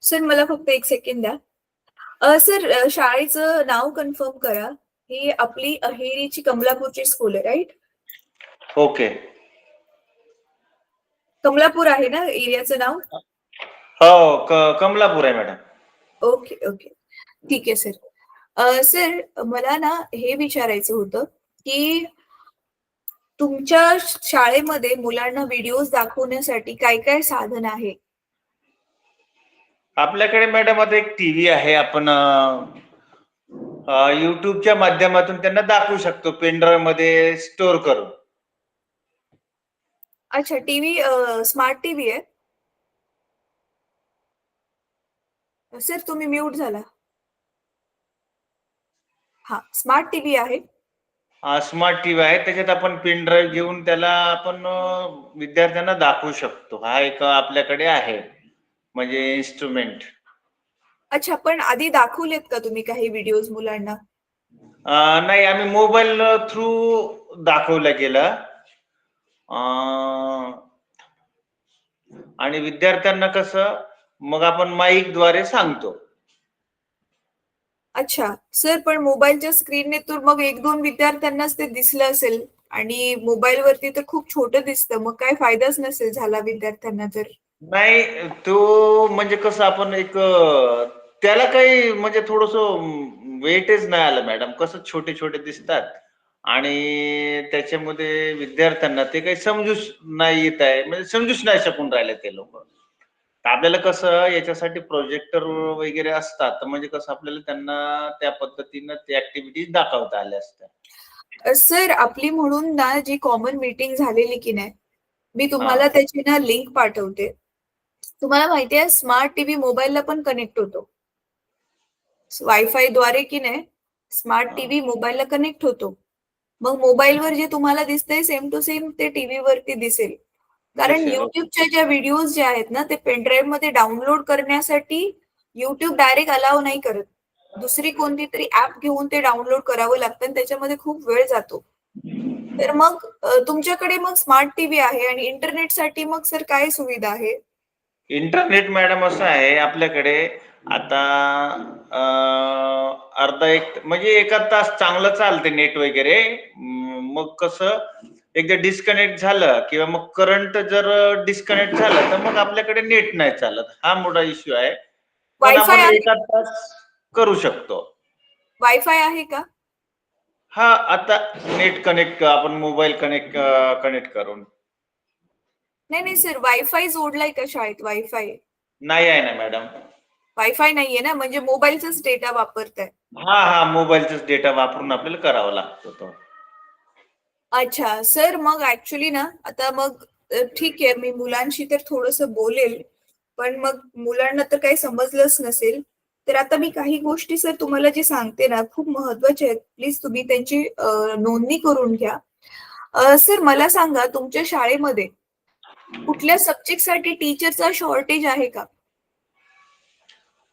Sir मला फक्त 1 second द्या. सर शाळेचं नाव कन्फर्म करा. ही आपली अहेरीची कमलापूरची स्कूल आहे, राइट? ओके. कमलापूर आहे ना एरियाचं नाव? हो, कमलापूर आहे मॅडम. Okay, okay. ठीक आहे सर. सर मला ना हे विचारायचं होतं, की तुमच्या शाळेमध्ये मुलांना व्हिडिओज दाखवण्यासाठी काय-काय साधन आहे? आपल्याकडे मॅडम आता एक टीव्ही आहे. आपण YouTubeच्या माध्यमातून त्यांना दाखवू शकतो पेनड्राईव्ह मध्ये स्टोअर करून. अच्छा, टीव्ही स्मार्ट टीव्ही आहे? सर तुम्ही म्यूट झाला. हां, स्मार्ट टीव्ही आहे. स्मार्ट टीव्ही आहे. त्याच्यात आपण पेनड्राईव्ह घेऊन त्याला आपण विद्यार्थ्यांना दाखवू शकतो. हा एक आपल्याकडे आहे म्हणजे इन्स्ट्रुमेंट. अच्छा, पण आधी दाखवलेत का तुम्ही काही व्हिडिओज मुलांना? नाही, आम्ही मोबाईल थ्रू दाखवलं गेलं. आणि विद्यार्थ्यांना कसं मग आपण माईकद्वारे सांगतो. अच्छा. सर पण मोबाईलच्या स्क्रीनने तर मग 1-2 विद्यार्थ्यांनाच ते दिसलं असेल आणि मोबाईलवरती तर खूप छोटं दिसतं. मग काय फायदाच नसेल झाला विद्यार्थ्यांना तर. नाही, तो म्हणजे कसं आपण एक त्याला काही म्हणजे थोडंसं वेटेज नाही आलं मॅडम. कसं छोटे-छोटे दिसतात आणि त्याच्यामध्ये विद्यार्थ्यांना ते काही समजूच नाही येत आहे. म्हणजे समजूच नाही शकून राहिले ते लोकं. तर आपल्याला कसं याच्यासाठी प्रोजेक्टर वगैरे असतात. तर म्हणजे कसं आपल्याला त्यांना त्या पद्धतीनं त्या ॲक्टिव्हिटीज दाखवता आल्या असत्या. सर आपली म्हणून ना जी कॉमन मीटिंग झालेली की नाही, मी तुम्हाला हां. त्याची ना लिंक पाठवते. तुम्हाला माहिती आहे स्मार्ट टीव्ही मोबाईलला पण कनेक्ट होतो. वायफायद्वारे की नाही स्मार्ट हां. टीव्ही मोबाईलला कनेक्ट होतो. मग मोबाईलवर जे तुम्हाला दिसतंय सेम टू सेम ते टीव्हीवरती दिसेल. कारण दिसेल. ओके. YouTubeच्या ज्या व्हिडिओज जे आहेत ना, ते पेन ड्राईव्हमध्ये डाउनलोड करण्यासाठी YouTube डायरेक्ट अलाऊ नाही करत. दुसरी कोणती तरी ॲप घेऊन ते डाउनलोड करावं लागतं आणि त्याच्यामध्ये खूप वेळ जातो. तर मग तुमच्याकडे मग स्मार्ट टीव्ही आहे आणि इंटरनेटसाठी मग सर काय सुविधा आहे? इंटरनेट मॅडम असं आहे आपल्याकडे आता अर्धा एक म्हणजे 1 तास चांगलं चालते नेट वगैरे. मग कसं एकदा डिस्कनेक्ट झालं किंवा मग करंट जर डिस्कनेक्ट झालं, तर मग आपल्याकडे नेट नाही चालत. हा मोठा इश्यू आहे. पण वायफाय आपण आहे 1 तास करू शकतो. वायफाय आहे का? हां, आता नेट कनेक्ट आपण मोबाईल कनेक्ट करून. नाही, नाही सर वायफाय जोडलाय का शाळेत वायफाय? नाही आहे ना मॅडम. वायफाय नाहीये ना, म्हणजे मोबाईलचाच डेटा वापरताय. हां, मोबाईलचाच डेटा वापरून आपल्याला करावा लागतो तो. अच्छा. सर मग ॲक्चुअली ना, आता मग ठीक आहे मी मुलांशी तर थोडंसं बोलेल, पण मग मुलांना तर काही समजलंच नसेल. तर आता मी काही गोष्टी सर तुम्हाला जे सांगते ना, खूप महत्त्वाच्या आहेत. प्लीज तुम्ही त्यांची नोंदणी करून घ्या. सर मला सांगा तुमच्या शाळेमध्ये कुठल्या सब्जेक्टसाठी टीचरचा शॉर्टेज आहे का?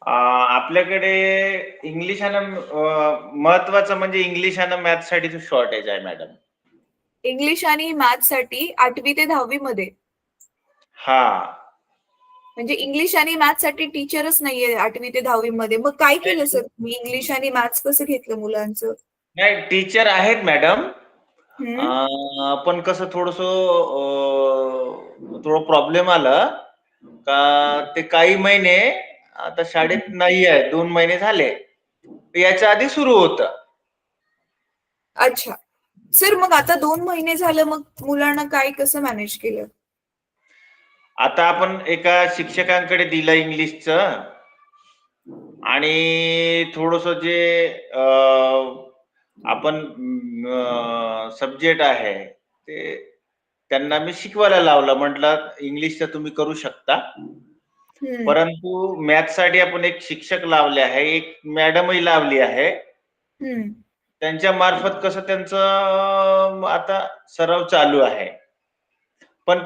आपल्याकडे इंग्लिश आणि महत्वाचं म्हणजे इंग्लिश आणि मॅथ्ससाठी शॉर्टेज आहे मॅडम. इंग्लिश आणि मॅथ्ससाठी 8वी ते 10वी मध्ये. हां. म्हणजे इंग्लिश आणि मॅथ्ससाठी टीचरच नाहीये 8वी ते 10वी मध्ये. मग काय केलं सर तुम्ही? इंग्लिश आणि मॅथ्स कसं घेतलं मुलांचं? नाही, टीचर आहेत मॅडम. हं. पण कसं थोडं प्रॉब्लेम आला का ते काही महिने आता शाळेत नाही आहे. 2 महिने झाले. याच्या आधी सुरू होतं. अच्छा. सर मग आता 2 महिने झालं मग मुलांना काय कसं मॅनेज केलं? आता आपण एका शिक्षकांकडे दिलं इंग्लिशचं आणि थोडंसं जे आपण सब्जेक्ट आहे ते त्यांना मी शिकवायला लावलं. म्हटलं इंग्लिशचं तुम्ही करू शकता. हं, परंतु मॅथ्ससाठी आपण एक शिक्षक लावले आहे. एक मॅडमही लावली आहे. हं. त्यांच्या मार्फत कसं त्यांचं आता सराव चालू आहे. पण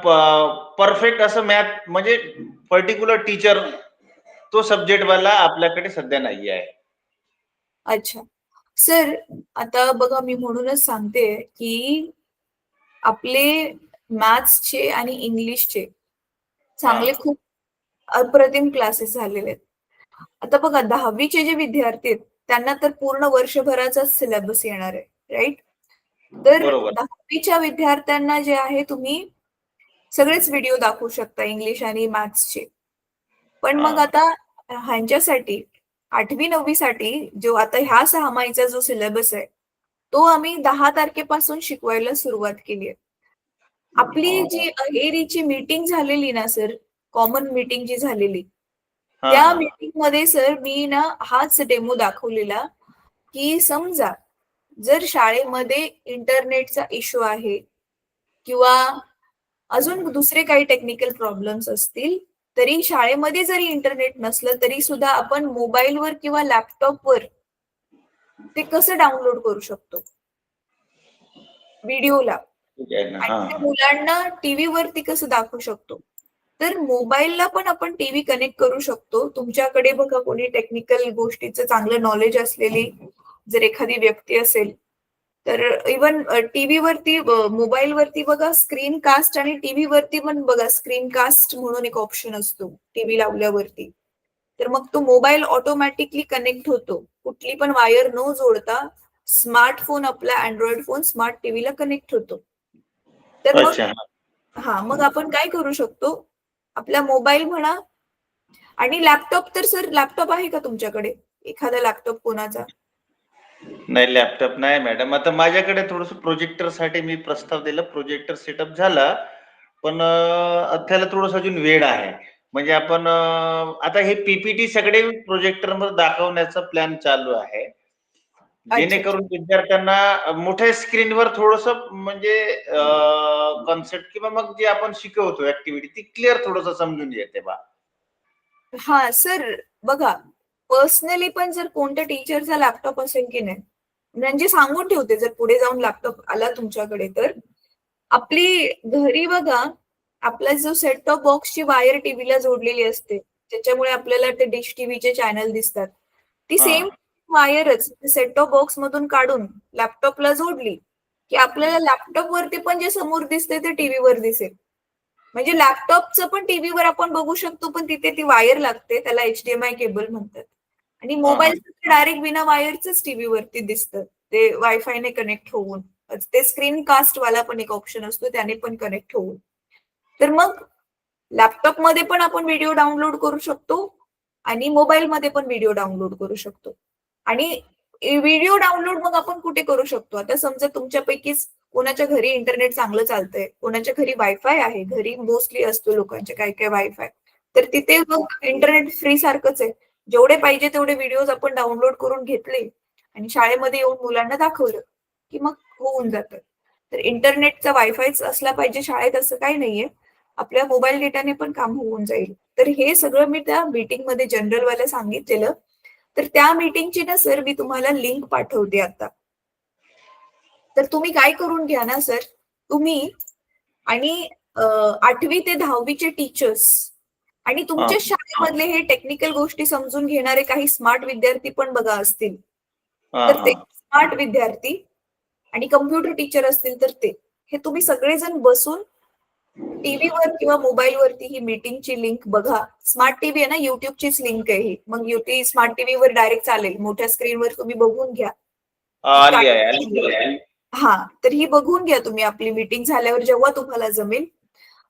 परफेक्ट असं मॅथ म्हणजे पर्टिक्युलर टीचर तो सब्जेक्टवाला आपल्याकडे सध्या नाही आहे. अच्छा. सर आता बघा मी म्हणूनच सांगते, की आपले मॅथ्सचे आणि इंग्लिशचे चांगले हां. खूप अप्रतिम क्लासेस झालेले आहेत. आता बघा 10वीचे जे विद्यार्थी आहेत त्यांना तर पूर्ण वर्षभराचाच सिलेबस येणार आहे, राईट? तर बरोबर. 10वीच्या विद्यार्थ्यांना जे आहे तुम्ही सगळेच व्हिडिओ दाखवू शकता इंग्लिश आणि मॅथ्सचे. पण मग हा. आता ह्यांच्यासाठी 8वी-9वी साठी जो आता ह्या 6 जो सिलेबस आहे तो आम्ही 10 तारखेपासून शिकवायला सुरुवात केली आहे. आपली जी अहेरीची मीटिंग झालेली ना सर, कॉमन मीटिंग जी झालेली, हा त्या हा. मीटिंग मध्ये सर मी ना हाच डेमो दाखवलेला की समजा जर शाळेमध्ये इंटरनेटचा इश्यू आहे किंवा अजून दुसरे काही टेक्निकल प्रॉब्लेम्स असतील, तरी शाळेमध्ये जरी इंटरनेट नसलं तरी सुद्धा आपण मोबाईलवर किंवा लॅपटॉपवर ते कसं डाउनलोड करू शकतो व्हिडिओला, ठीक आहे ना. हा आणि ते हा. मुलांना टीव्ही वरती कसं दाखवू शकतो. तर मोबाईलला पण आपण टीव्ही कनेक्ट करू शकतो. तुमच्याकडे बघा कोणी टेक्निकल गोष्टीचं चांगलं नॉलेज असलेली जर एखादी व्यक्ती असेल, तर इवन टीव्ही वरती मोबाईल वरती बघा स्क्रीन कास्ट आणि टीव्ही वरती पण बघा स्क्रीन कास्ट म्हणून एक ऑप्शन असतो टीव्ही लावल्यावरती. तर मग तो मोबाईल ऑटोमॅटिकली कनेक्ट होतो. कुठली पण वायर न जोडता स्मार्टफोन आपला अँड्रॉइड फोन स्मार्ट टीव्हीला कनेक्ट होतो. तर मग अच्छा. मग आपण काय करू शकतो, आपला मोबाईल म्हणा आणि लॅपटॉप, तर सर लॅपटॉप आहे का तुमच्याकडे? एखादा लॅपटॉप कोणाचा? नाही, लॅपटॉप नाही मॅडम. आता माझ्याकडे थोडस प्रोजेक्टर साठी मी प्रस्ताव दिला, प्रोजेक्टर सेटअप झाला, पण त्याला थोडस अजून वेळ आहे. म्हणजे आपण आता हे पीपीटी सगळे प्रोजेक्टर वर दाखवण्याचा प्लॅन चालू आहे, अच्छा अच्छा. जेणेकरून विद्यार्थ्यांना मोठ्या स्क्रीनवर थोडस म्हणजे कॉन्सेप्ट किंवा मग जे आपण शिकवतो ऍक्टिव्हिटी ती क्लिअर थोडस समजून येते बा. हा सर, बघा पर्सनली पण जर कोणत्या टीचरचा लॅपटॉप असेल की नाही, म्हणजे सांगून ठेवते जर पुढे जाऊन लॅपटॉप आला तुमच्याकडे, तर आपली घरी बघा आपला जो सेट टॉप बॉक्सची वायर टीव्हीला जोडलेली असते, त्याच्यामुळे आपल्याला ते डिश टीव्हीचे चॅनल दिसतात, ती हा. सेम वायरच सेट टॉप बॉक्स मधून काढून लॅपटॉपला जोडली की आपल्याला लॅपटॉप वरती पण जे समोर दिसते ते टीव्हीवर दिसेल. म्हणजे लॅपटॉपचं पण टीव्हीवर आपण बघू शकतो, पण तिथे ती वायर लागते, त्याला HDMI केबल म्हणतात. आणि हा हा. मोबाईलचं डायरेक्ट बिना वायरच टीव्ही वरती दिसतं, ते वायफायने कनेक्ट होऊन. ते स्क्रीन कास्ट वाला पण एक ऑप्शन असतो, त्याने पण कनेक्ट होऊन. तर मग लॅपटॉप मध्ये पण आपण व्हिडिओ डाउनलोड करू शकतो आणि मोबाईल मध्ये पण व्हिडिओ डाउनलोड करू शकतो. आणि व्हिडिओ डाउनलोड मग आपण कुठे करू शकतो? आता समजा तुमच्यापैकीच कोणाच्या घरी इंटरनेट चांगलं चालतंय, कोणाच्या घरी वायफाय आहे, घरी मोस्टली असतो लोकांच्या काय काय वायफाय, तर तिथे मग इंटरनेट फ्री सारखंच आहे. जेवढे पाहिजे तेवढे व्हिडिओज आपण डाउनलोड करून घेतले आणि शाळेमध्ये येऊन मुलांना दाखवलं की मग होऊन जातं. तर इंटरनेटचा वायफायच असला पाहिजे शाळेत असं काही नाहीये, आपल्या मोबाईल डेटाने पण काम होऊन जाईल. तर हे सगळं मी त्या मीटिंग मध्ये जनरल वाला सांगितलेलं. तर त्या मीटिंगची ना सर मी तुम्हाला लिंक पाठवते आता. तर तुम्ही काय करून घ्या ना सर, तुम्ही आणि 8वी ते 10वीचे टीचर्स आणि हा तुमच्या शाळेमधले हे टेक्निकल गोष्टी समजून घेणारे काही स्मार्ट विद्यार्थी पण बघा असतील, हा तर हा. ते स्मार्ट विद्यार्थी आणि कम्प्युटर टीचर असतील तर ते, हे तुम्ही सगळेजण बसून टीव्हीवर किंवा मोबाईलवरती ही मीटिंगची लिंक बघा. स्मार्ट टीव्ही आहे ना, युट्यूबचीच लिंक आहे ही. मग युट्यूब स्मार्ट टीव्हीवर डायरेक्ट चालेल, मोठ्या स्क्रीनवर तुम्ही बघून घ्या की आली आहे, आली आहे. काय. हा, तर ही बघून घ्या तुम्ही आपली मीटिंग झाल्यावर जेव्हा तुम्हाला जमेल,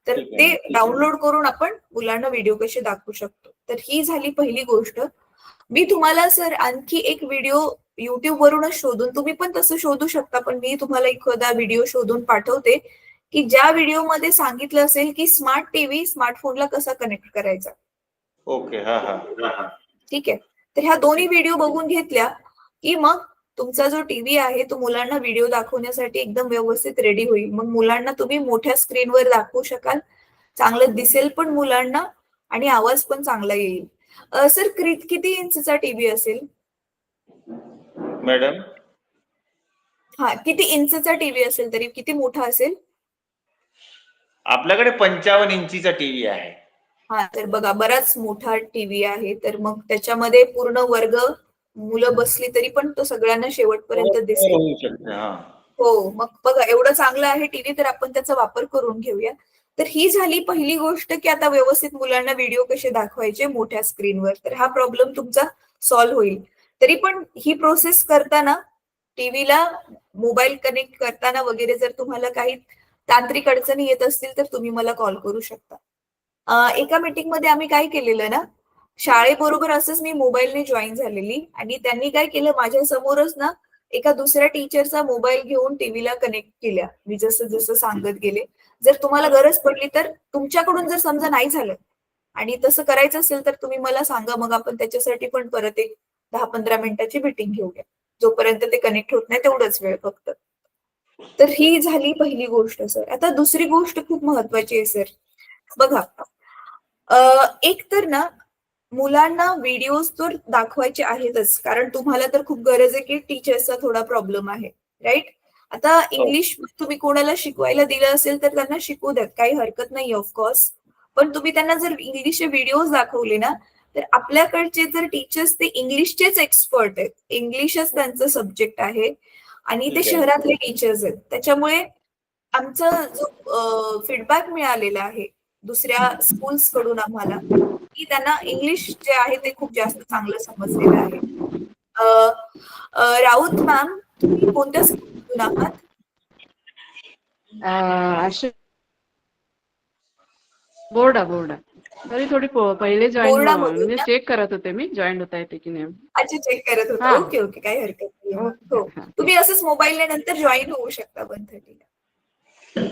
तर ठीक ते आहे. डाउनलोड करून आपण मुलांना व्हिडिओ कसे दाखवू शकतो. तर ही झाली पहिली गोष्ट. मी तुम्हाला सर आणखी एक व्हिडिओ युट्यूब वरूनच शोधून, तुम्ही पण तसं शोधू शकता, पण मी तुम्हाला एखादा व्हिडिओ शोधून पाठवते की ज्या व्हिडिओमध्ये सांगितलं असेल की स्मार्ट टीव्ही स्मार्टफोनला कसा कनेक्ट करायचा. ओके. हा हा. ठीक आहे. तर ह्या दोन्ही व्हिडिओ बघून घेतल्या की मग तुमचा जो टीव्ही आहे तो मुलांना व्हिडिओ दाखवण्यासाठी एकदम व्यवस्थित रेडी होईल. मग मुलांना तुम्ही मोठ्या स्क्रीनवर दाखवू शकाल, चांगलं दिसेल पण मुलांना आणि आवाज पण चांगला येईल. सर किती इंचचा टीव्ही असेल? मॅडम, हा, किती इंचचा टीव्ही असेल, तरी किती मोठा असेल? आपल्याकडे 55 इंचीचा टीव्ही आहे. हा, तर बघा बराच मोठा टीव्ही आहे, तर मग त्याच्यामध्ये पूर्ण वर्ग मुलं बसली तरी पण तो सगळ्यांना शेवटपर्यंत कव्हर दिसेल. होऊ शकते. हा. हो, मग बघा एवढं चांगलं आहे टीव्ही, तर आपण त्याचा वापर करून घेऊया. तर ही झाली पहिली गोष्ट की आता व्यवस्थित मुलांना व्हिडिओ कसे दाखवायचे मोठ्या स्क्रीनवर. तर हा प्रॉब्लेम तुमचा सॉल्व्ह होईल. तरी पण ही प्रोसेस करताना टीव्हीला मोबाईल कनेक्ट करताना वगैरे जर तुम्हाला काही तांत्रिक अडचणी येत असतील तर तुम्ही मला कॉल करू शकता. एका मीटिंगमध्ये आम्ही काय केलेलं ना, शाळेबरोबर असंच मी मोबाईलने जॉइन झालेली आणि त्यांनी काय केलं माझ्या समोरच ना एका दुसऱ्या टीचरचा मोबाईल घेऊन टीव्हीला कनेक्ट केल्या. मी जसं जसं सांगत गेले. जर तुम्हाला गरज पडली तर तुमच्याकडून जर समजा नाही झालं आणि तसं करायचं असेल तर तुम्ही मला सांगा. मग आपण त्याच्यासाठी पण परत एक 10-15 मिनिटाची मीटिंग घेऊया. जोपर्यंत ते कनेक्ट होत नाही तेवढाच वेळ फक्त. तर ही झाली पहिली गोष्ट सर. आता दुसरी गोष्ट खूप महत्वाची आहे सर. बघा, एक तर ना मुलांना व्हिडिओज तर दाखवायचे आहेतच. कारण तुम्हाला तर खूप गरज आहे की टीचर्सचा थोडा प्रॉब्लेम आहे. राइट? आता हो. इंग्लिश तुम्ही कोणाला शिकवायला दिलं असेल तर त्यांना शिकू द्यात. काही हरकत नाही ऑफ कोर्स. पण तुम्ही त्यांना जर इंग्लिशचे व्हिडिओज दाखवले ना, तर आपल्याकडचे जर टीचर्स ते इंग्लिशचेच एक्सपर्ट आहेत. इंग्लिशच त्यांचं सब्जेक्ट आहे आणि ते ठीक आहे. शहरातले टीचर्स आहेत. त्याच्यामुळे आमचा जो फीडबॅक मिळालेला आहे दुसऱ्या स्कूल्स कडून आम्हाला, की त्यांना इंग्लिश जे आहे ते खूप जास्त चांगलं समजलेलं आहे. अ, राऊत मॅम, तुम्ही कोणत्या स्कूलमधून आहात? अशी बोर्डा बोर्डा तरी थोडी पहिले जॉईन बोर्डामधून म्हणजे ना? चेक करत होते मी जॉईन होता येते की नाही. अच्छा, चेक करत होता. हा ओके, ओके. काही हरकत नाहीये मग. ओके हो. हा तुम्ही असंच मोबाईलने नंतर जॉइन होऊ शकता 1:30 ला.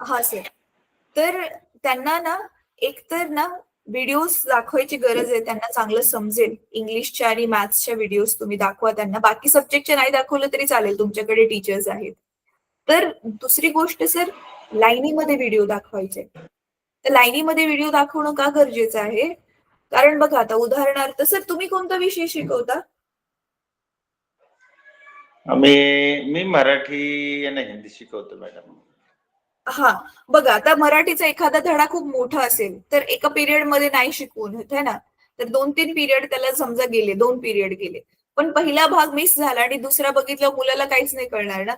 हां सर. तर त्यांना ना एकतर ना व्हिडिओज दाखवायची गरज आहे. त्यांना चांगलं समजेल. इंग्लिशच्या आणि मॅथ्सच्या व्हिडिओज तुम्ही दाखवा त्यांना. बाकी सब्जेक्टचे नाही दाखवलं तरी चालेल. तुमच्याकडे टीचर्स आहेत. तर दुसरी गोष्ट सर, लाईनीमध्ये व्हिडिओ दाखवायचे. तर लाईनीमध्ये व्हिडिओ दाखवणं का गरजेचं आहे? कारण बघा आता उदाहरणार्थ सर तुम्ही कोणता विषय शिकवता? मी मराठी आणि हिंदी शिकवतो मॅडम. हां. बघा आता मराठीचा एखादा धडा खूप मोठा असेल, तर एका पिरियडमध्ये नाही शिकवून होत है ना. तर 2-3 पिरियड त्याला समजा गेले, 2 पिरियड गेले. पण पहिला भाग मिस झाला आणि दुसरा बघितल्यावर मुलाला काहीच नाही कळणार ना.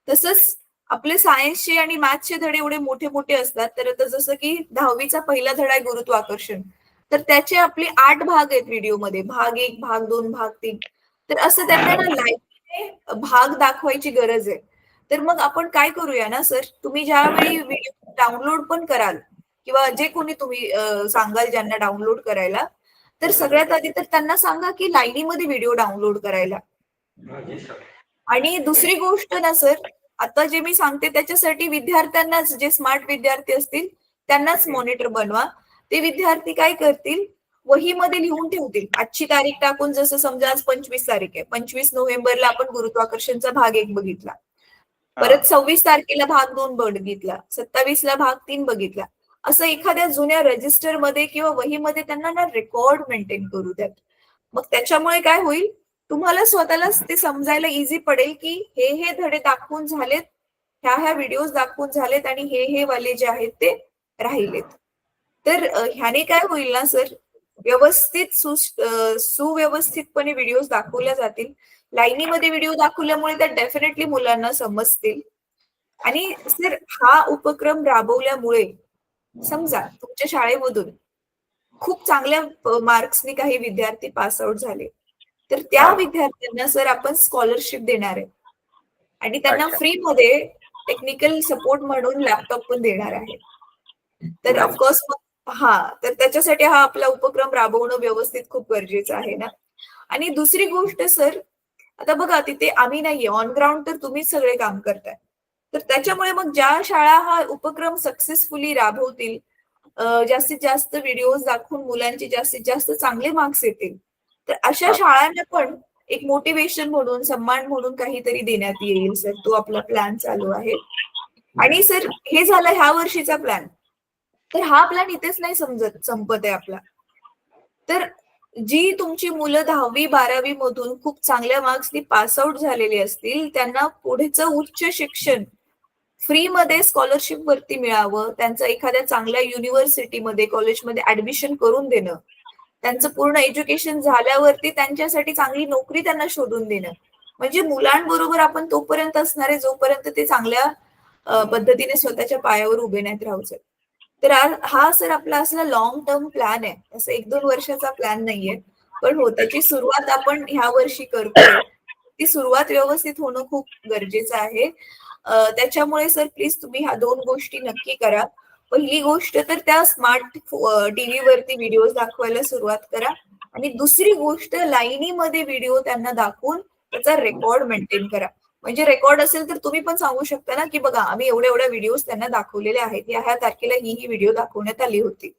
तसंच आपले सायन्सचे आणि मॅथ्सचे धडे एवढे मोठे-मोठे असतात. तर आता जसं की 10वीचा पहिला धडा आहे गुरुत्वाकर्षण. तर त्याचे आपले 8 भाग आहेत व्हिडिओमध्ये. भाग 1, भाग 2, भाग 3. तर असं त्यांना ना लाईव्हने भाग दाखवायची गरज आहे. तर मग आपण काय करूया ना सर, तुम्ही ज्यावेळी व्हिडिओ डाउनलोड पण कराल किंवा जे कोणी तुम्ही सांगाल ज्यांना डाउनलोड करायला, तर सगळ्यात आधी तर त्यांना सांगा की लाईनीमध्ये व्हिडिओ डाउनलोड करायला. आणि दुसरी गोष्ट ना सर, आता जे मी सांगते त्याच्यासाठी विद्यार्थ्यांनाच, जे स्मार्ट विद्यार्थी असतील त्यांनाच मॉनिटर बनवा. ते विद्यार्थी काय करतील, वहीमध्ये लिहून ठेवतील. आजची तारीख टाकून, जसं समजा आज 25 तारीख आहे. 25 नोव्हेंबरला आपण गुरुत्वाकर्षणचा भाग 1 बघितला. हा. परत 26 तारखेला भाग 2 बघितला. 27 ला भाग 3 बघितला. असं एखाद्या जुन्या रजिस्टरमध्ये किंवा वहीमध्ये त्यांना ना रेकॉर्ड मेंटेन करू द्यात. मग त्याच्यामुळे काय होईल, तुम्हाला स्वतःलाच ते समजायला इझी पडेल की हे धडे दाखवून झालेत, ह्या व्हिडिओज दाखवून झालेत आणि हे वाले जे आहेत ते राहिलेत. तर ह्याने काय होईल ना सर, व्यवस्थित सुव्यवस्थितपणे व्हिडिओज दाखवल्या जातील. लाईनीमध्ये व्हिडिओ दाखवल्यामुळे त्या डेफिनेटली मुलांना समजतील. आणि सर हा उपक्रम राबवल्यामुळे समजा तुमच्या शाळेमधून खूप चांगल्या मार्क्सनी काही विद्यार्थी पास आउट झाले, तर त्या हा. विद्यार्थ्यांना सर आपण स्कॉलरशिप देणार आहे आणि त्यांना अच्छा. फ्रीमध्ये टेक्निकल सपोर्ट म्हणून लॅपटॉप पण देणार आहे. तर नाही. ऑफकोर्स मग तर त्याच्यासाठी हा आपला उपक्रम राबवणं व्यवस्थित खूप गरजेचं आहे ना. आणि दुसरी गोष्ट सर, आता बघा तिथे आम्ही नाहीये, ऑन ग्राउंड तर तुम्हीच सगळे काम करताय. तर त्याच्यामुळे मग ज्या शाळा हा उपक्रम सक्सेसफुली राबवतील, जास्तीत जास्त व्हिडिओज दाखवून मुलांचे जास्तीत जास्त चांगले मार्क्स येतील, तर अशा हा. शाळांना पण एक मोटिवेशन म्हणून, सन्मान म्हणून काहीतरी देण्यात येईल सर. तो आपला प्लॅन चालू आहे. आणि सर हे झालं ह्या वर्षीचा प्लॅन. तर हा प्लॅन इथेच नाही संपत आहे आपला. तर जी तुमची मुलं 10वी-12वी मधून खूप चांगल्या मार्क्सनी पास आउट झालेली असतील, त्यांना पुढचं उच्च शिक्षण फ्रीमध्ये स्कॉलरशिप वरती मिळावं, त्यांचं एखाद्या चांगल्या युनिव्हर्सिटीमध्ये, कॉलेजमध्ये ऍडमिशन करून देणं, त्यांचं पूर्ण एज्युकेशन झाल्यावरती त्यांच्यासाठी चांगली नोकरी त्यांना शोधून देणं. म्हणजे मुलांबरोबर आपण तोपर्यंत असणार आहे जोपर्यंत ते चांगल्या पद्धतीने स्वतःच्या पायावर उभे नाहीत राहू शकत. तर हा सर आपला असला लॉंग टर्म प्लॅन आहे, असं 1-2 वर्षाचा प्लॅन नाहीये. पण हो, त्याची सुरुवात आपण ह्या वर्षी करतोय. ती सुरुवात व्यवस्थित होणं खूप गरजेचं आहे. त्याच्यामुळे सर प्लीज तुम्ही ह्या 2 गोष्टी नक्की करा. पहिली गोष्ट तर त्या स्मार्ट टीव्हीवरती व्हिडिओज दाखवायला सुरुवात करा आणि दुसरी गोष्ट लाईनीमध्ये व्हिडिओ त्यांना दाखवून त्याचा रेकॉर्ड मेंटेन करा. म्हणजे रेकॉर्ड असेल तर तुम्ही पण सांगू शकता ना, की बघा आम्ही एवढ्या व्हिडिओज त्यांना दाखवलेले आहेत. ह्या तारखेला ही व्हिडिओ दाखवण्यात आली होती.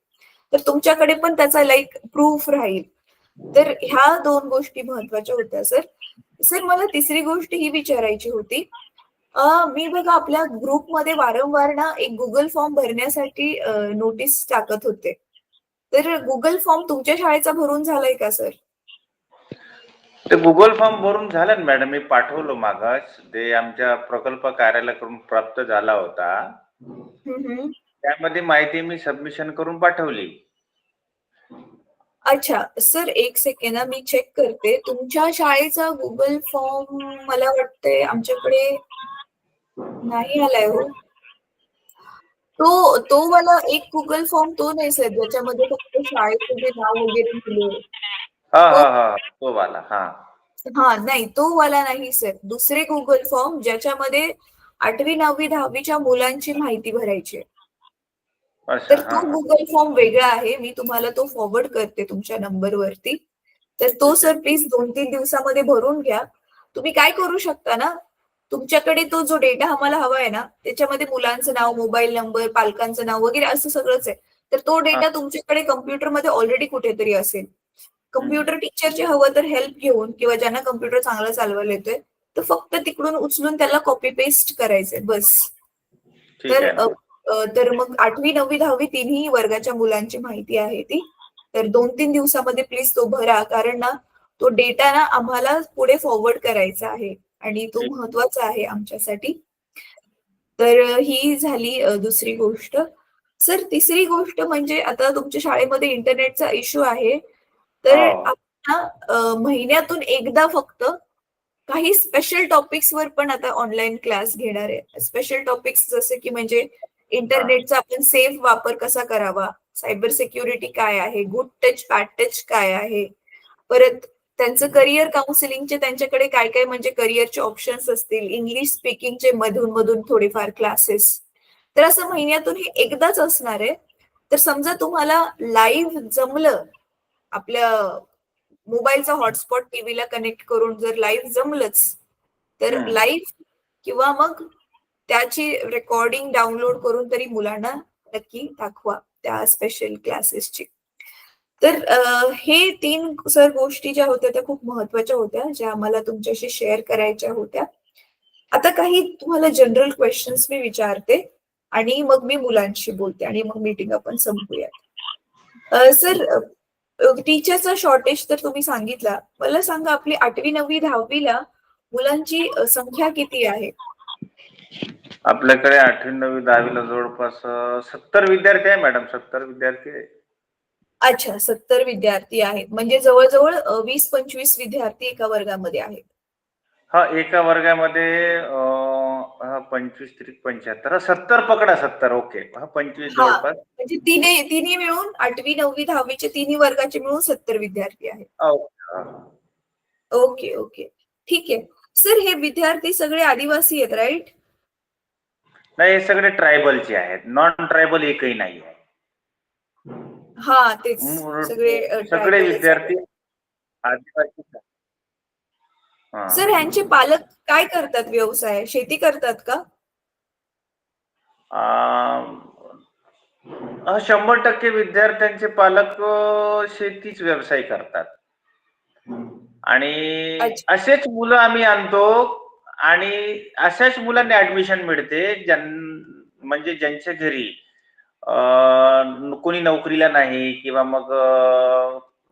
तर तुमच्याकडे पण त्याचा लाईक प्रूफ राहील. तर ह्या 2 गोष्टी महत्वाच्या होत्या सर. सर मला तिसरी गोष्ट ही विचारायची होती. मी बघा आपल्या ग्रुपमध्ये वारंवार ना एक Google फॉर्म भरण्यासाठी नोटीस टाकत होते. तर Google फॉर्म तुमच्या शाळेचा भरून झालाय का सर? ते गुगल फॉर्म भरून झालं ना मॅडम, मी पाठवलं मागास. ते आमच्या प्रकल्प कार्यालयाकडून प्राप्त झाला होता. हं. त्यामध्ये माहिती मी सबमिशन करून पाठवली. अच्छा. सर एक सेकंड हां, मी चेक करते. तुमच्या शाळेचा Google फॉर्म मला वाटतंय आमच्याकडे नाही आलाय हो. तो वाला एक Google फॉर्म तो नाही सर, ज्याच्यामध्ये फक्त शाळेचं जे नाव वगैरे लिहिलंय. हा तो हा हा तो वाला. हा हां, नाही तो वाला नाही सर. दुसरे Google फॉर्म ज्याच्यामध्ये 8वी, 9वी, 10वीच्या मुलांची माहिती भरायची आहे. अच्छा. तर हा तो हा Google फॉर्म वेगळा आहे. मी तुम्हाला तो फॉरवर्ड करते तुमच्या नंबरवरती. तर तो ठीक आहे. सर प्लीज 2-3 दिवसामध्ये भरून घ्या. तुम्ही काय करू शकता ना, तुमच्याकडे तो जो डेटा आम्हाला हवा आहे ना, त्याच्यामध्ये मुलांचं नाव, मोबाईल नंबर, पालकांचं नाव वगैरे असं सगळंच आहे. तर तो हा डेटा तुमच्याकडे कॉम्प्युटरमध्ये ऑलरेडी कुठेतरी असेल. हम्म. कॉम्प्युटर टीचरचे हवं तर हेल्प घेऊन किंवा ज्यांना कॉम्प्युटर चांगला चालवायला येतोय, तर फक्त तिकडून उचलून त्याला कॉपी पेस्ट करायचंय बस. ठीक तर आहे ना. तर मग 8वी, 9वी, 10वी तिन्ही वर्गाच्या मुलांची माहिती आहे ती. तर 2-3 दिवसामध्ये प्लीज तो भरा. कारण ना, तो डेटा ना आम्हाला पुढे फॉरवर्ड करायचा आहे आणि तो ठीक. महत्वाचा आहे आमच्यासाठी. तर ही झाली दुसरी गोष्ट. सर तिसरी गोष्ट म्हणजे आता तुमच्या शाळेमध्ये इंटरनेटचा इश्यू आहे. तर हो. आपण ना महिन्यातून एकदा फक्त काही स्पेशल टॉपिक्सवर पण आता ऑनलाईन क्लास घेणार आहे. स्पेशल टॉपिक्स जसे की म्हणजे हा इंटरनेटचा आपण सेफ वापर कसा करावा, सायबर सिक्युरिटी काय आहे, गुड टच, बॅड टच काय आहे, परत त्यांचं करियर काउन्सिलिंगचे त्यांच्याकडे काय-काय म्हणजे करियरचे ऑप्शन्स असतील, इंग्लिश स्पीकिंगचे मधून-मधून थोडेफार क्लासेस. तर असं महिन्यातून हे एकदाच असणार आहे. तर समजा तुम्हाला लाईव्ह जमलं, आपल्या मोबाईलचा हॉटस्पॉट टीव्हीला कनेक्ट करून जर लाईव्ह जमलंच, तर हम्म. लाईव्ह किंवा मग त्याची रेकॉर्डिंग डाउनलोड करून तरी मुलांना नक्की दाखवा त्या स्पेशल क्लासेसची. तर हे 3 सर गोष्टी ज्या होत्या त्या खूप महत्त्वाच्या होत्या, ज्या आम्हाला तुमच्याशी शेअर करायच्या होत्या. आता काही तुम्हाला जनरल क्वेशन्स मी विचारते आणि मग मी मुलांशी बोलते आणि मग मीटिंग आपण संपवूयात. सर टीचरचा शॉर्टेज तर तुम्ही सांगितला. मला सांगा आपली 8वी, 9वी, 10वी ला मुलांची संख्या किती आहे? आपल्याकडे 8वी, 9वी, 10वी ला जवळपास 70 विद्यार्थी आहे मॅडम. 70 विद्यार्थी आहे. अच्छा 70 विद्यार्थी आहेत. म्हणजे जवळ-जवळ 20-25 विद्यार्थी एका वर्गामध्ये आहेत. हा एका वर्गामध्ये 25 त्रिक 75 70 पकडा. 70. ओके. हा 25 हां, जवळपास. म्हणजे तिन्ही मिळून 8वी, 9वी, 10वी चे तिन्ही वर्गाचे मिळून 70 विद्यार्थी आहेत. ओके. Okay, okay. ठीक आहे. सर हे विद्यार्थी सगळे आदिवासी आहेत, राइट? नाही, हे सगळे ट्रायबलचे आहेत. नॉन ट्रायबल एकही नाही आहे. हां, तेच. मूळ सगळे सगळे ट्रायबलच आहेत. विद्यार्थी आदिवासीच आहेत. सर हां. ह्यांचे पालक काय करतात व्यवसाय? शेती करतात का? 100% विद्यार्थ्यांचे पालक शेतीच व्यवसाय करतात. आणि अच्छा. असेच मुलं आम्ही आणतो आणि अशाच मुलांना ऍडमिशन मिळते म्हणजे ज्यांच्या घरी कोणी नोकरीला नाही किंवा मग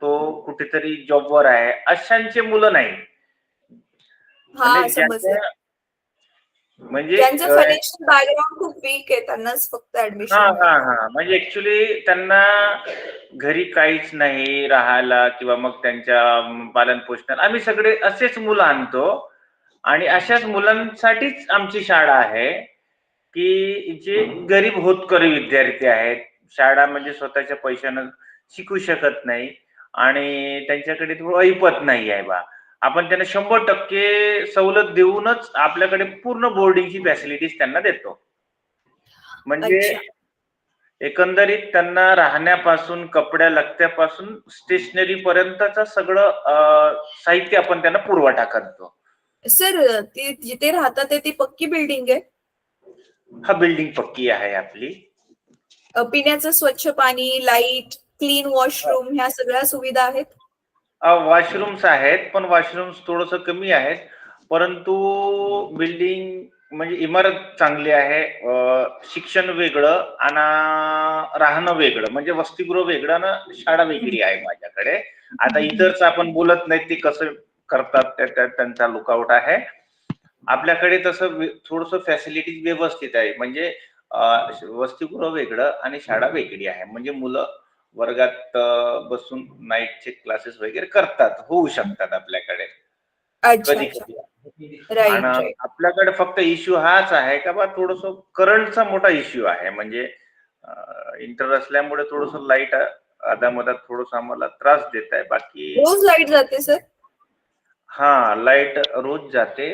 तो कुठेतरी जॉबवर आहे, अशांचे मुलं नाही. म्हणजे हां, समजलं. म्हणजे ज्यांचं फायनान्शियल बॅकग्राऊंड खूप वीक आहे त्यांनाच फक्त हा ऍडमिशन हा मिळतं. हा म्हणजे ऍक्च्युली त्यांना घरी काहीच नाही राहायला किंवा मग त्यांच्या पालन पोषणाला आम्ही सगळे असेच मुलं आणतो आणि अशाच मुलांसाठीच आमची शाळा आहे की जे गरीब होतकरी विद्यार्थी आहेत, शाळा म्हणजे स्वतःच्या पैशानं शिकू शकत नाही आणि त्यांच्याकडे थोडं ऐपत नाही आहे बा, आपण त्यांना 100% सवलत देऊनच आपल्याकडे पूर्ण बोर्डिंगची फॅसिलिटीज त्यांना देतो. म्हणजे अच्छा. एकंदरीत त्यांना राहण्यापासून, कपड्या लत्त्यापासून स्टेशनरी पर्यंतचं सगळं साहित्य आपण त्यांना पुरवठा करतो. सर ती जिथे राहतात ती पक्की बिल्डिंग आहे? हा, बिल्डिंग पक्की आहे आपली. पिण्याचं स्वच्छ पाणी, लाईट, क्लीन वॉशरूम ह्या सगळ्या सुविधा आहेत? वॉशरूम्स आहेत, पण वॉशरूम्स थोडंसं कमी आहेत. परंतु बिल्डिंग म्हणजे इमारत चांगली आहे. शिक्षण वेगळं आणि राहणं वेगळं, म्हणजे वसतिगृह वेगळं आणि शाळा वेगळी आहे माझ्याकडे. आता इतरच आपण बोलत नाही ते कसं करतात, त्यांचा लुकआउट आहे. आपल्याकडे तसं थोडंसं फॅसिलिटीज व्यवस्थित आहे. म्हणजे वसतिगृह वेगळं आणि शाळा वेगळी आहे. म्हणजे मुलं वर्गात बसून नाईटचे क्लासेस वगैरे करतात, होऊ शकतात आपल्याकडे अच्छा कधी अच्छा. कधी. आणि राईट राईट. आपल्याकडे फक्त इश्यू हाच आहे का बा, थोडस करंटचा मोठा इश्यू आहे. म्हणजे इंटर असल्यामुळे थोडस लाईट अदामधात थोडस आम्हाला त्रास देत आहे. बाकी रोज लाईट जाते सर? हा, लाईट रोज जाते.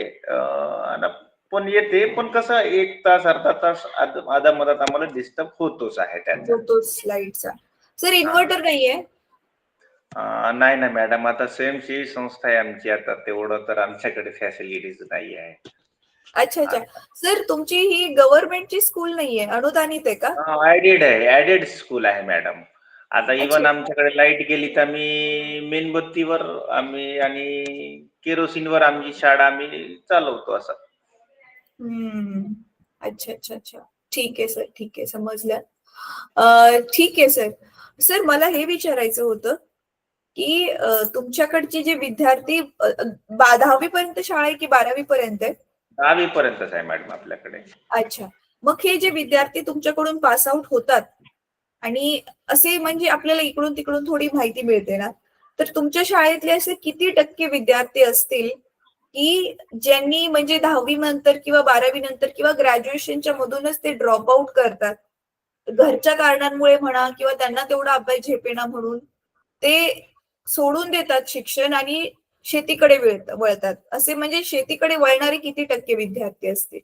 पण येते, पण कसं 1 तास अर्धा तास अदामधात आम्हाला डिस्टर्ब होतोच आहे त्याचा. होतोच लाईटचा. सर हा. इन्व्हर्टर नाहीये? नाही ना मॅडम, आता सेमची संस्था आहे आमची. आता तेवढं तर आमच्याकडे फॅसिलिटीज नाही आहे. अच्छा अच्छा. सर तुमची ही गव्हर्नमेंटची स्कूल नाहीये, अनुदानित आहे का? ऍडेड स्कूल आहे मॅडम. आता अच्छा. इव्हन आमच्याकडे लाईट गेली तर आम्ही मेणबत्तीवर आणि केरोसिनवर आमची शाळा आम्ही चालवतो असं. अच्छा अच्छा अच्छा. ठीक आहे सर, ठीक आहे, समजलं. ठीक आहे सर. सर मला हे विचारायचं होतं की तुमच्याकडचे जे विद्यार्थी 10वी पर्यंत शाळा आहे की 12वी पर्यंत आहे? 10वी पर्यंतच आहे मॅडम आपल्याकडे. अच्छा. मग हे जे विद्यार्थी तुमच्याकडून पास आउट होतात आणि असे म्हणजे आपल्याला इकडून तिकडून थोडी माहिती मिळते ना, तर तुमच्या शाळेतले असे किती टक्के विद्यार्थी असतील की ज्यांनी म्हणजे 10वी नंतर किंवा 12वी नंतर किंवा ग्रॅज्युएशनच्या मधूनच ते ड्रॉप आउट करतात, घरच्या कारणांमुळे म्हणा किंवा त्यांना तेवढा अभ्यास झेपेना म्हणून ते सोडून देतात शिक्षण आणि शेतीकडे वळतात, असे म्हणजे शेतीकडे वळणारे किती टक्के विद्यार्थी असतील?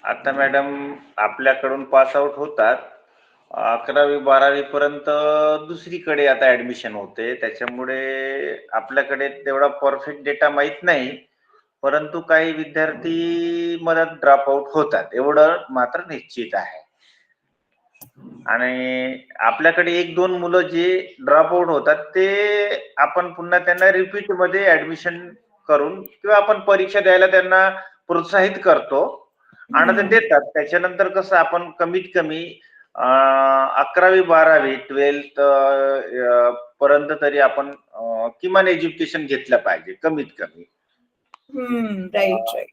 आता मॅडम आपल्याकडून पास आउट होतात 11वी 12वी पर्यंत दुसरीकडे आता ऍडमिशन होते. त्याच्यामुळे आपल्याकडे तेवढा परफेक्ट डेटा माहित नाही. परंतु काही विद्यार्थी मधात ड्रॉप आउट होतात, एवढं मात्र निश्चित आहे. आणि आपल्याकडे 1-2 मुलं जे ड्रॉप आउट होतात ते आपण पुन्हा त्यांना रिपीट मध्ये ऍडमिशन करून किंवा आपण परीक्षा द्यायला त्यांना प्रोत्साहित करतो आणि ते देतात. त्याच्यानंतर कसं आपण कमीत कमी 11वी 12वी 12th पर्यंत तरी आपण किमान एज्युकेशन घेतलं पाहिजे कमीत कमी. Right right.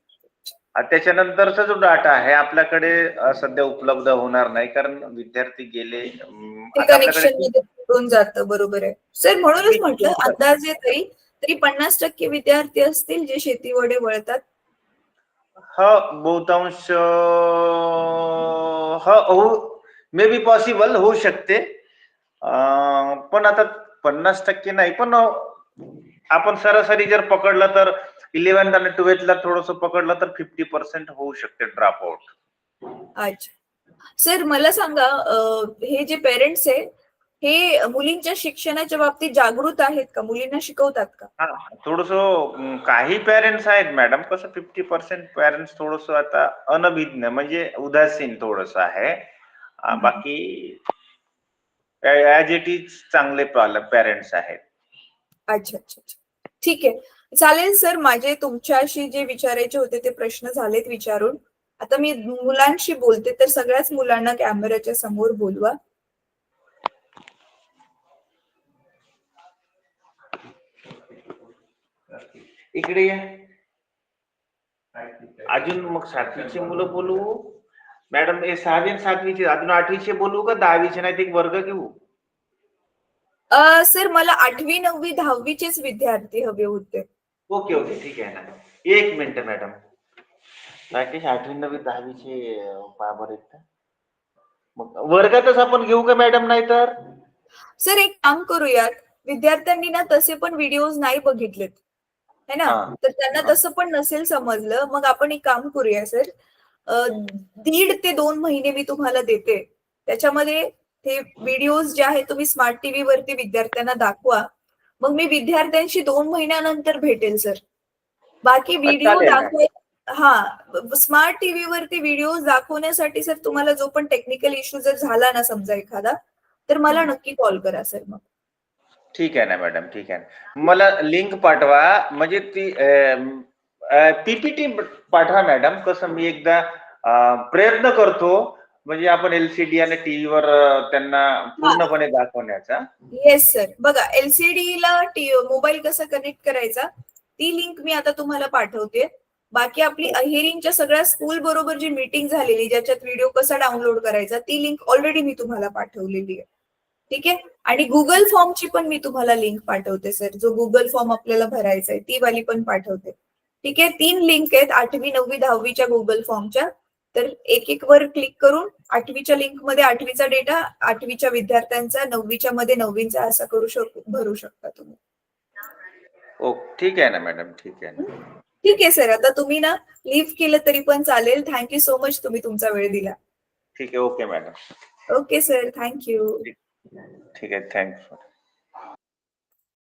त्याच्यानंतरचा जो डाटा आहे आपल्याकडे सध्या उपलब्ध होणार नाही, कारण विद्यार्थी गेले. ते आता आपल्याकडे कनेक्शन मध्ये तुटून जातं, बरोबर आहे सर. म्हणूनच म्हटलं अंदाजे तरी तरी 50% विद्यार्थी असतील जे शेतीकडे वळतात. हा, बहुतांश हो, मे बी पॉसिबल होऊ शकते. पण आता 50% नाही, पण आपण सरासरी जर पकडलं तर 11th आणि 12th ला थोडस पकडलं तर 50% होऊ शकते ड्रॉप आउट. अच्छा. सर मला सांगा, हे जे पेरेंट्स आहे हे मुलींच्या शिक्षणाच्या बाबतीत जागृत आहेत का? मुलींना शिकवतात का? हा, थोडस काही पेरेंट्स आहेत मॅडम, कसं 50% पेरेंट्स थोडस आता अनभिज्ञ म्हणजे उदासीन थोडस आहे. बाकी ऍज इट इज चांगले पेरेंट्स आहेत. अच्छा अच्छा अच्छा. ठीक आहे, चालेल सर. माझे तुमच्याशी जे विचारायचे होते ते प्रश्न झालेत विचारून. आता मी मुलांशी बोलते, तर सगळ्याच मुलांना कॅमेऱ्याच्या समोर बोलवा. इकडे या. अजून मग 7वीचे मुलं बोलू मॅडम? हे 6वी आणि 7वीचे. अजून 8वीचे बोलू का 10वीचे? नाही एक वर्ग घेऊ? सर मला 8वी 9वी 10वीचेच विद्यार्थी हवे होते. ओके ओके, ठीक आहे ना. 1 मिनिट मॅडम. राकेश, 8वी 9वी 10वीचे बाबर आहेत का? मग वर्गातच आपण घेऊ का मॅडम, नाही तर? सर एक काम करूयात, विद्यार्थ्यांनी ना तसे पण व्हिडिओज नाही बघितलेत है ना, हा. तर त्यांना तसं पण नसेल समजलं, मग आपण एक काम करूया सर, 1.5 ते 2 महिने मी तुम्हाला देते, त्याच्यामध्ये हे व्हिडिओज जे आहेत तुम्ही स्मार्ट टीव्ही वरती विद्यार्थ्यांना दाखवा, मग मी विद्यार्थ्यांशी 2 महिन्यानंतर भेटेल सर. बाकी व्हिडिओ चालेल ना. स्मार्ट टीव्ही वरती व्हिडिओ दाखवण्यासाठी सर तुम्हाला जो पण टेक्निकल इश्यू जर झाला ना समजा एखादा, तर मला नक्की कॉल करा सर मग. ठीक आहे ना मॅडम, ठीक आहे ना. मला लिंक पाठवा, म्हणजे ती पीपीटी पाठवा मॅडम. कसं मी एकदा प्रयत्न करतो, म्हणजे आपण एलसीडी आणि टीव्ही वर त्यांना पूर्णपणे दाखवण्याचा. Yes sir. बघा एलसीडी ला मोबाईल कसा कनेक्ट करायचा ती लिंक मी आता तुम्हाला पाठवते. बाकी आपली अहेरिंगच्या सगळ्या स्कूल बरोबर जी मीटिंग झालेली ज्याच्यात व्हिडिओ कसा डाउनलोड करायचा ती लिंक ऑलरेडी मी तुम्हाला पाठवलेली आहे. ठीक आहे. आणि गुगल फॉर्मची पण मी तुम्हाला लिंक पाठवते सर, जो गुगल फॉर्म आपल्याला भरायचा आहे ती वाली पण पाठवते. ठीक आहे. 3 लिंक आहेत 8वी 9वी 10वीच्या गुगल फॉर्मच्या. तर एक एक वर क्लिक करून 8वीच्या लिंक मध्ये 8वीचा डेटा, 8वीच्या विद्यार्थ्यांचा, 9वीच्या मध्ये 9वीचा असा भरू शकता तुम्ही. ठीक आहे ना मॅडम, ठीक आहे ना. ठीक आहे सर. आता तुम्ही ना लिव्ह केलं तरी पण चालेल. थँक्यू सो मच, तुम्ही तुमचा वेळ दिला. ठीक आहे. Okay madam. Okay sir, thank you. ठीक आहे. थँक्स.